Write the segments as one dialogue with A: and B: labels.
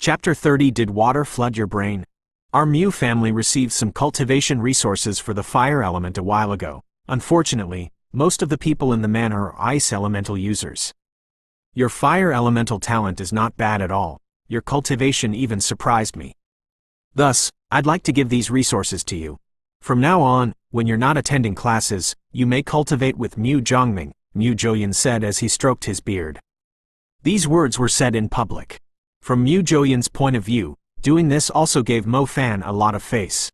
A: Chapter 30. Did water flood your brain? Our Mew family received some cultivation resources for the fire element a while ago. Unfortunately, most of the people in the manor are ice elemental users. Your fire elemental talent is not bad at all. Your cultivation even surprised me. Thus, I'd like to give these resources to you. From now on, when you're not attending classes, you may cultivate with Mew Zhongming, Mew Zhouyan said as he stroked his beard. These words were said in public. From Mew Zhouyan's point of view, doing this also gave Mo Fan a lot of face.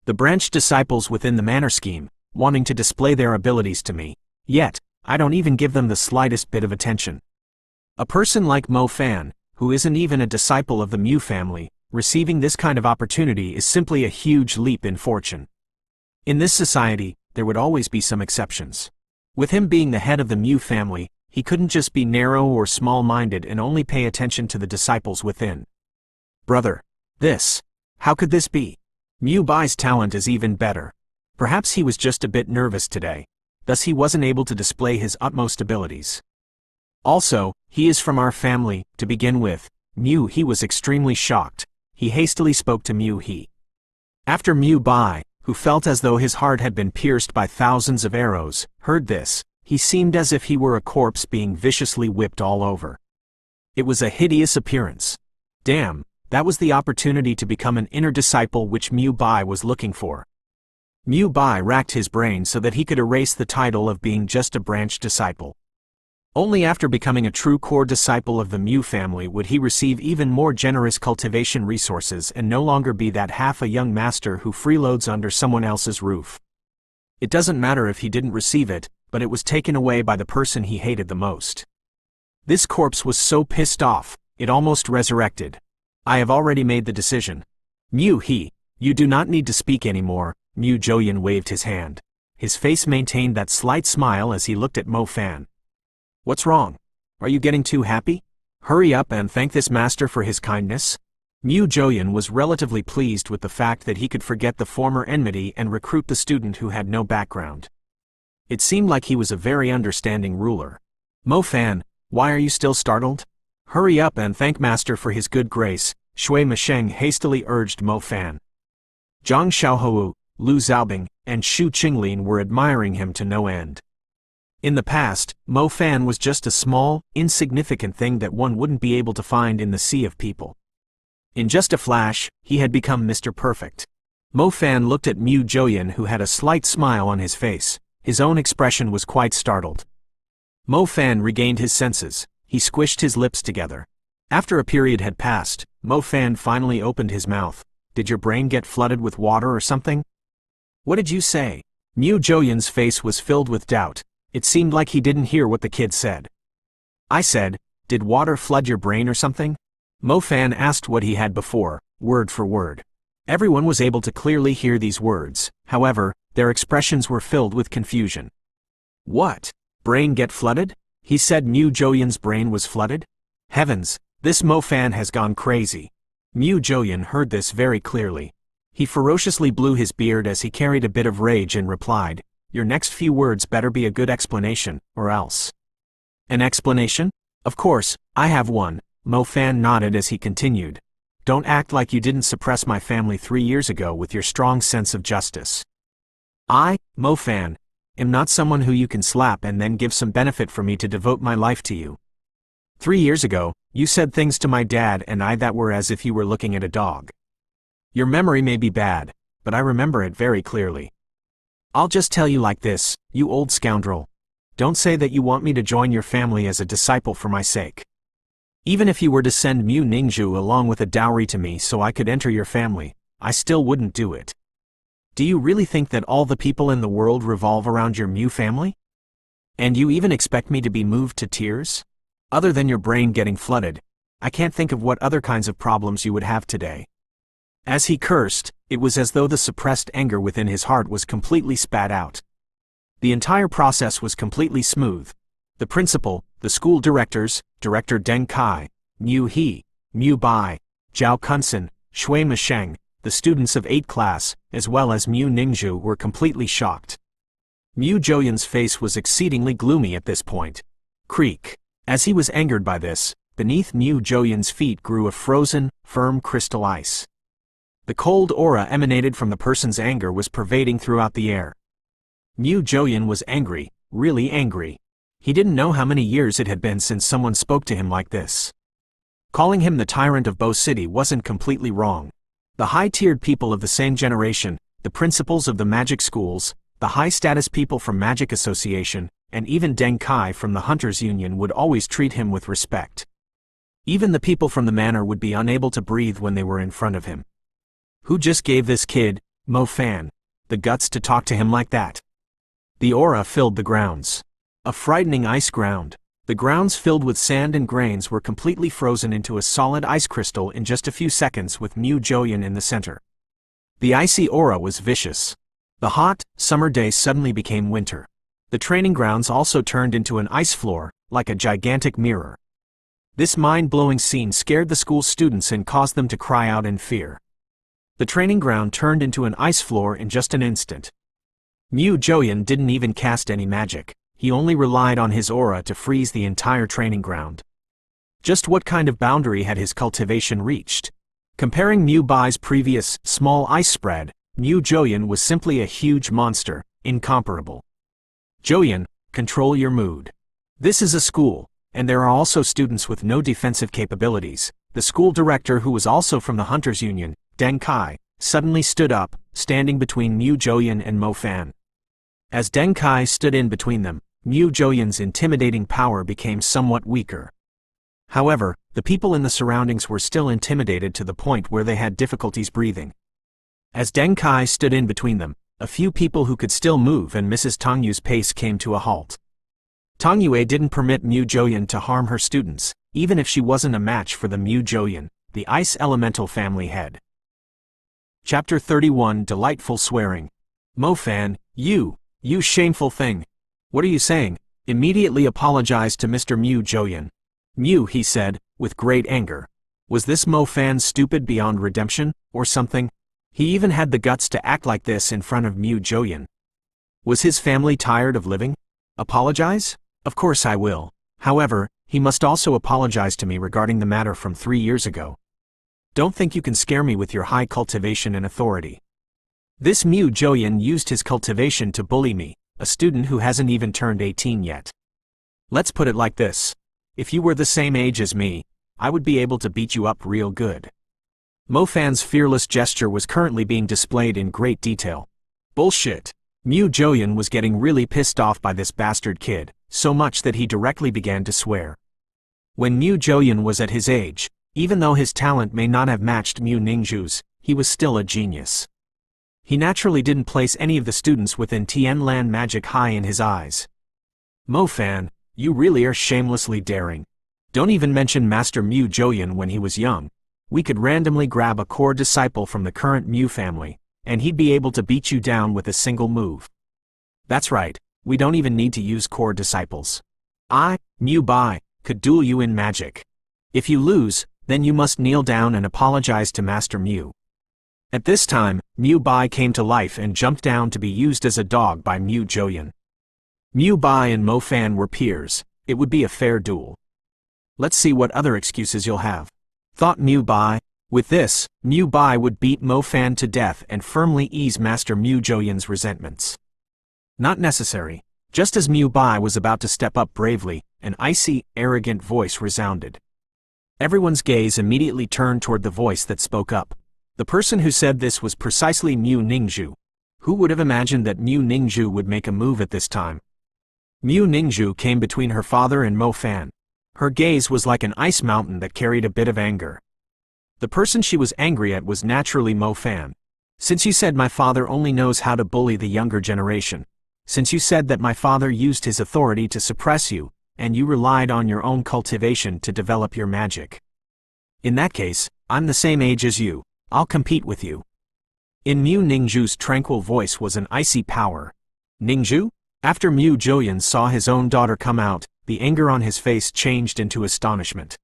A: The branched disciples within the manor scheme, wanting to display their abilities to me, yet, I don't even give them the slightest bit of attention. A person like Mo Fan, who isn't even a disciple of the Mew family, receiving this kind of opportunity is simply a huge leap in fortune. In this society, there would always be some exceptions. With him being the head of the Mew family, he couldn't just be narrow or small-minded and only pay attention to the disciples within. Brother, how could this be? Mew Bai's talent is even better. Perhaps he was just a bit nervous today, thus he wasn't able to display his utmost abilities. Also, he is from our family, to begin with. Mew He was extremely shocked. He hastily spoke to Mew He. After Mew Bai, who felt as though his heart had been pierced by thousands of arrows, heard this, he seemed as if he were a corpse being viciously whipped all over. It was a hideous appearance. Damn, that was the opportunity to become an inner disciple which Mew Bai was looking for. Mew Bai racked his brain so that he could erase the title of being just a branch disciple. Only after becoming a true core disciple of the Mew family would he receive even more generous cultivation resources and no longer be that half a young master who freeloads under someone else's roof. It doesn't matter if he didn't receive it, but it was taken away by the person he hated the most. This corpse was so pissed off, it almost resurrected. I have already made the decision. Mew He, you do not need to speak anymore. Mew Zhouyan waved his hand. His face maintained that slight smile as he looked at Mo Fan. What's wrong? Are you getting too happy? Hurry up and thank this master for his kindness. Mew Zhouyan was relatively pleased with the fact that he could forget the former enmity and recruit the student who had no background. It seemed like he was a very understanding ruler. Mo Fan, why are you still startled? Hurry up and thank master for his good grace, Shui Mesheng hastily urged Mo Fan. Zhang Xiaohou, Lu Xiaobing, and Shu Qinglin were admiring him to no end. In the past, Mo Fan was just a small, insignificant thing that one wouldn't be able to find in the sea of people. In just a flash, he had become Mr. Perfect. Mo Fan looked at Mew Zhouyan who had a slight smile on his face. His own expression was quite startled. Mo Fan regained his senses. He squished his lips together. After a period had passed, Mo Fan finally opened his mouth. Did your brain get flooded with water or something? What did you say? Mew Zhouyan's face was filled with doubt. It seemed like he didn't hear what the kid said. I said, did water flood your brain or something? Mo Fan asked what he had before, word for word. Everyone was able to clearly hear these words, however, their expressions were filled with confusion. What? Brain get flooded? He said Mew Zhouyan's brain was flooded? Heavens, this Mo Fan has gone crazy. Mew Zhouyan heard this very clearly. He ferociously blew his beard as he carried a bit of rage and replied, your next few words better be a good explanation, or else. An explanation? Of course, I have one. Mo Fan nodded as he continued. Don't act like you didn't suppress my family 3 years ago with your strong sense of justice. I, Mo Fan, am not someone who you can slap and then give some benefit for me to devote my life to you. 3 years ago, you said things to my dad and I that were as if you were looking at a dog. Your memory may be bad, but I remember it very clearly. I'll just tell you like this, you old scoundrel. Don't say that you want me to join your family as a disciple for my sake. Even if you were to send Mew Ningzhu along with a dowry to me so I could enter your family, I still wouldn't do it. Do you really think that all the people in the world revolve around your Mew family? And you even expect me to be moved to tears? Other than your brain getting flooded, I can't think of what other kinds of problems you would have today. As he cursed, it was as though the suppressed anger within his heart was completely spat out. The entire process was completely smooth. The principal, the school directors, Director Deng Kai, Mew He, Mew Bai, Zhao Kunsen, Shui Mesheng, the students of 8th class, as well as Mew Ningzhu were completely shocked. Mew Zhouyan's face was exceedingly gloomy at this point. Creak. As he was angered by this, beneath Mu Joyan's feet grew a frozen, firm crystal ice. The cold aura emanated from the person's anger was pervading throughout the air. Mu Joyan was angry, really angry. He didn't know how many years it had been since someone spoke to him like this. Calling him the tyrant of Bo City wasn't completely wrong. The high-tiered people of the same generation, the principals of the magic schools, the high-status people from Magic Association, and even Deng Kai from the Hunters Union would always treat him with respect. Even the people from the manor would be unable to breathe when they were in front of him. Who just gave this kid, Mo Fan, the guts to talk to him like that? The aura filled the grounds. A frightening ice ground. The grounds filled with sand and grains were completely frozen into a solid ice crystal in just a few seconds with Mu Joyan in the center. The icy aura was vicious. The hot, summer day suddenly became winter. The training grounds also turned into an ice floor, like a gigantic mirror. This mind-blowing scene scared the school students and caused them to cry out in fear. The training ground turned into an ice floor in just an instant. Mu Joyan didn't even cast any magic. He only relied on his aura to freeze the entire training ground. Just what kind of boundary had his cultivation reached? Comparing Mu Bai's previous, small ice spread, Mu Joyan was simply a huge monster, incomparable. Joyan, control your mood. This is a school, and there are also students with no defensive capabilities. The school director, who was also from the Hunters Union, Deng Kai, suddenly stood up, standing between Mu Joyan and Mo Fan. As Deng Kai stood in between them, Mu Joyan's intimidating power became somewhat weaker. However, the people in the surroundings were still intimidated to the point where they had difficulties breathing. As Deng Kai stood in between them, a few people who could still move and Mrs. Tong Yu's pace came to a halt. Tong Yue didn't permit Mu Joyan to harm her students, even if she wasn't a match for the Mu Joyan, the Ice Elemental family head. Chapter 31 Delightful Swearing. Mo Fan, you shameful thing. What are you saying? Immediately apologize to Mr. Mu Joyan. Mu, he said, with great anger. Was this Mo Fan stupid beyond redemption, or something? He even had the guts to act like this in front of Mu Joyan. Was his family tired of living? Apologize? Of course I will. However, he must also apologize to me regarding the matter from 3 years ago. Don't think you can scare me with your high cultivation and authority. This Mu Joyan used his cultivation to bully me, a student who hasn't even turned 18 yet. Let's put it like this. If you were the same age as me, I would be able to beat you up real good. Mo Fan's fearless gesture was currently being displayed in great detail. Bullshit. Mu Joyan was getting really pissed off by this bastard kid, so much that he directly began to swear. When Mu Joyan was at his age, even though his talent may not have matched Mu Ningzhu's, he was still a genius. He naturally didn't place any of the students within Tianlan magic high in his eyes. Mo Fan, you really are shamelessly daring. Don't even mention Master Mu Joyan when he was young. We could randomly grab a core disciple from the current Mu family, and he'd be able to beat you down with a single move. That's right, we don't even need to use core disciples. I, Mu Bai, could duel you in magic. If you lose, then you must kneel down and apologize to Master Mu. At this time, Mu Bai came to life and jumped down to be used as a dog by Mu Joyan. Mu Bai and Mo Fan were peers. It would be a fair duel. Let's see what other excuses you'll have, thought Mu Bai. With this, Mu Bai would beat Mo Fan to death and firmly ease Master Mu Joyan's resentments. Not necessary. Just as Mu Bai was about to step up bravely, an icy, arrogant voice resounded. Everyone's gaze immediately turned toward the voice that spoke up. The person who said this was precisely Mu Ningzhu. Who would have imagined that Mu Ningzhu would make a move at this time? Mu Ningzhu came between her father and Mo Fan. Her gaze was like an ice mountain that carried a bit of anger. The person she was angry at was naturally Mo Fan. Since you said my father only knows how to bully the younger generation. Since you said that my father used his authority to suppress you, and you relied on your own cultivation to develop your magic. In that case, I'm the same age as you. I'll compete with you. In Mu Ningzhu's tranquil voice was an icy power. Ningzhu? After Mu Joyan saw his own daughter come out, the anger on his face changed into astonishment.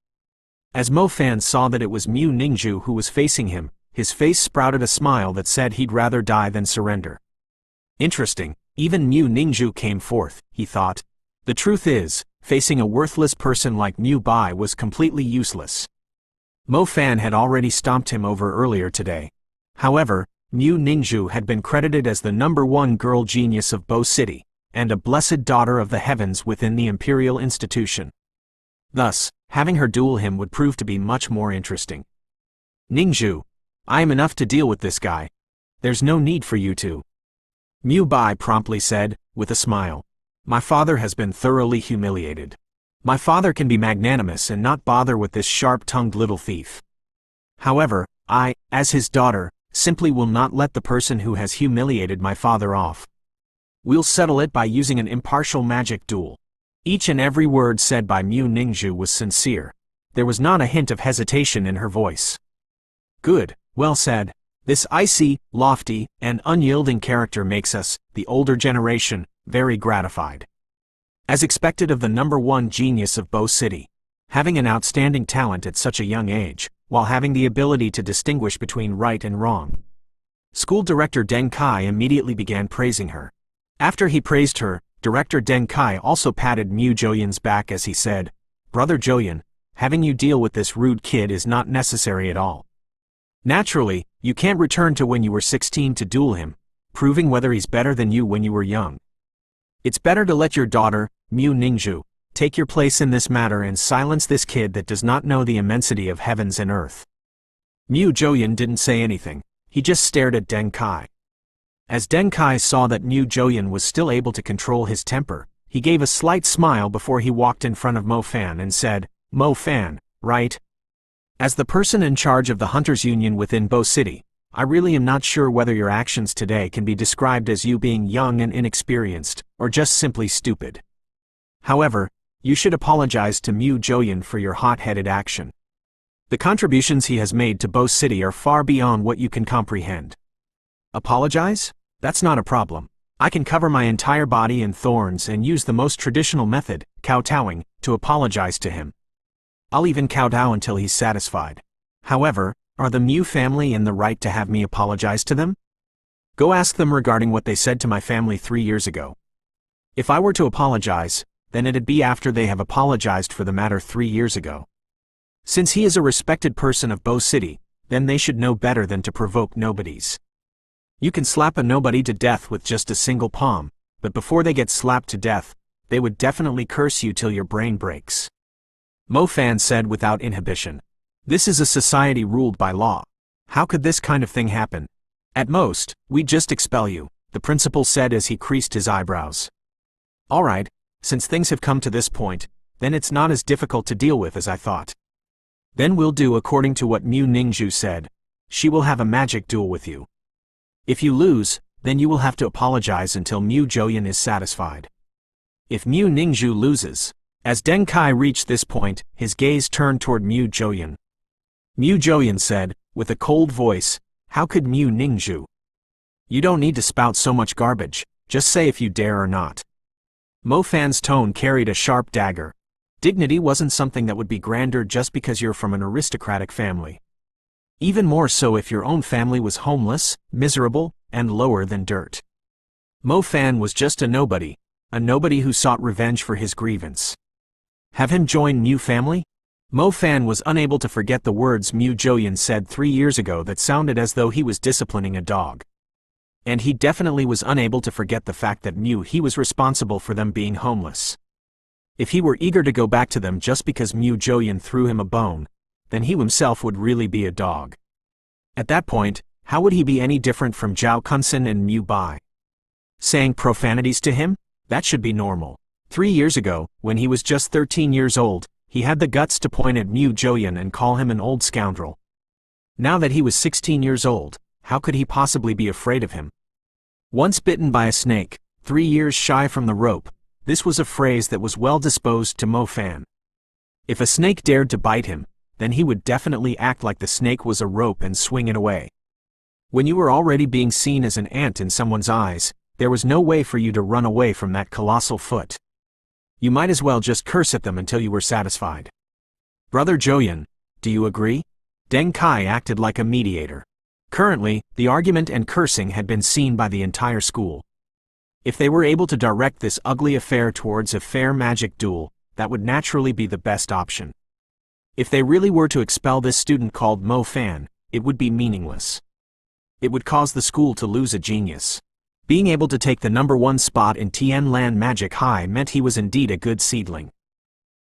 A: As Mo Fan saw that it was Mu Ningzhu who was facing him, his face sprouted a smile that said he'd rather die than surrender. Interesting, even Mu Ningzhu came forth, he thought. The truth is, facing a worthless person like Mu Bai was completely useless. Mo Fan had already stomped him over earlier today. However, Mu Ningzhu had been credited as the #1 girl genius of Bo City, and a blessed daughter of the heavens within the imperial institution. Thus, having her duel him would prove to be much more interesting. Ningzhu, I am enough to deal with this guy. There's no need for you to. Mu Bai promptly said, with a smile. My father has been thoroughly humiliated. My father can be magnanimous and not bother with this sharp-tongued little thief. However, I, as his daughter, simply will not let the person who has humiliated my father off. We'll settle it by using an impartial magic duel. Each and every word said by Mu Ningzhu was sincere. There was not a hint of hesitation in her voice. Good, well said. This icy, lofty, and unyielding character makes us, the older generation, very gratified. As expected of the #1 genius of Bo City, having an outstanding talent at such a young age, while having the ability to distinguish between right and wrong. School director Deng Kai immediately began praising her. After he praised her, Director Deng Kai also patted Mu Zhouyan's back as he said, Brother Zhouyan, having you deal with this rude kid is not necessary at all. Naturally, you can't return to when you were 16 to duel him, proving whether he's better than you when you were young. It's better to let your daughter, Mu Ningzhu, take your place in this matter and silence this kid that does not know the immensity of heavens and earth. Mu Zhouyan didn't say anything, he just stared at Deng Kai. As Deng Kai saw that Mu Zhouyan was still able to control his temper, he gave a slight smile before he walked in front of Mo Fan and said, Mo Fan, right? As the person in charge of the Hunters Union within Bo City, I really am not sure whether your actions today can be described as you being young and inexperienced, or just simply stupid. However, you should apologize to Mu Zhouyan for your hot-headed action. The contributions he has made to Bo City are far beyond what you can comprehend. Apologize? That's not a problem. I can cover my entire body in thorns and use the most traditional method, kowtowing, to apologize to him. I'll even kowtow until he's satisfied. However, are the Mu family in the right to have me apologize to them? Go ask them regarding what they said to my family 3 years ago. If I were to apologize, then it'd be after they have apologized for the matter 3 years ago. Since he is a respected person of Bo City, then they should know better than to provoke nobodies. You can slap a nobody to death with just a single palm, but before they get slapped to death, they would definitely curse you till your brain breaks. Mo Fan said without inhibition. This is a society ruled by law. How could this kind of thing happen? At most, we'd just expel you, the principal said as he creased his eyebrows. Alright, since things have come to this point, then it's not as difficult to deal with as I thought. Then we'll do according to what Mu Ningzhu said. She will have a magic duel with you. If you lose, then you will have to apologize until Mu Zhouyan is satisfied. If Mu Ningzhu loses, as Deng Kai reached this point, his gaze turned toward Mu Zhouyan. Mu Zhouyan said, with a cold voice, how could Mu Ningzhu? You don't need to spout so much garbage, just say if you dare or not. Mo Fan's tone carried a sharp dagger. Dignity wasn't something that would be grander just because you're from an aristocratic family. Even more so if your own family was homeless, miserable, and lower than dirt. Mo Fan was just a nobody who sought revenge for his grievance. Have him join Mu family? Mo Fan was unable to forget the words Mu Zhouyan said 3 years ago that sounded as though he was disciplining a dog. And he definitely was unable to forget the fact that he was responsible for them being homeless. If he were eager to go back to them just because Mu Zhouyan threw him a bone, then he himself would really be a dog. At that point, how would he be any different from Zhao Kunsen and Mu Bai? Saying profanities to him? That should be normal. 3 years ago, when he was just 13 years old, he had the guts to point at Mu Zhouyan and call him an old scoundrel. Now that he was 16 years old, how could he possibly be afraid of him? Once bitten by a snake, 3 years shy from the rope, this was a phrase that was well disposed to Mo Fan. If a snake dared to bite him, then he would definitely act like the snake was a rope and swing it away. When you were already being seen as an ant in someone's eyes, there was no way for you to run away from that colossal foot. You might as well just curse at them until you were satisfied. Brother Zhouyan, do you agree? Deng Kai acted like a mediator. Currently, the argument and cursing had been seen by the entire school. If they were able to direct this ugly affair towards a fair magic duel, that would naturally be the best option. If they really were to expel this student called Mo Fan, it would be meaningless. It would cause the school to lose a genius. Being able to take the #1 spot in Tianlan Magic High meant he was indeed a good seedling.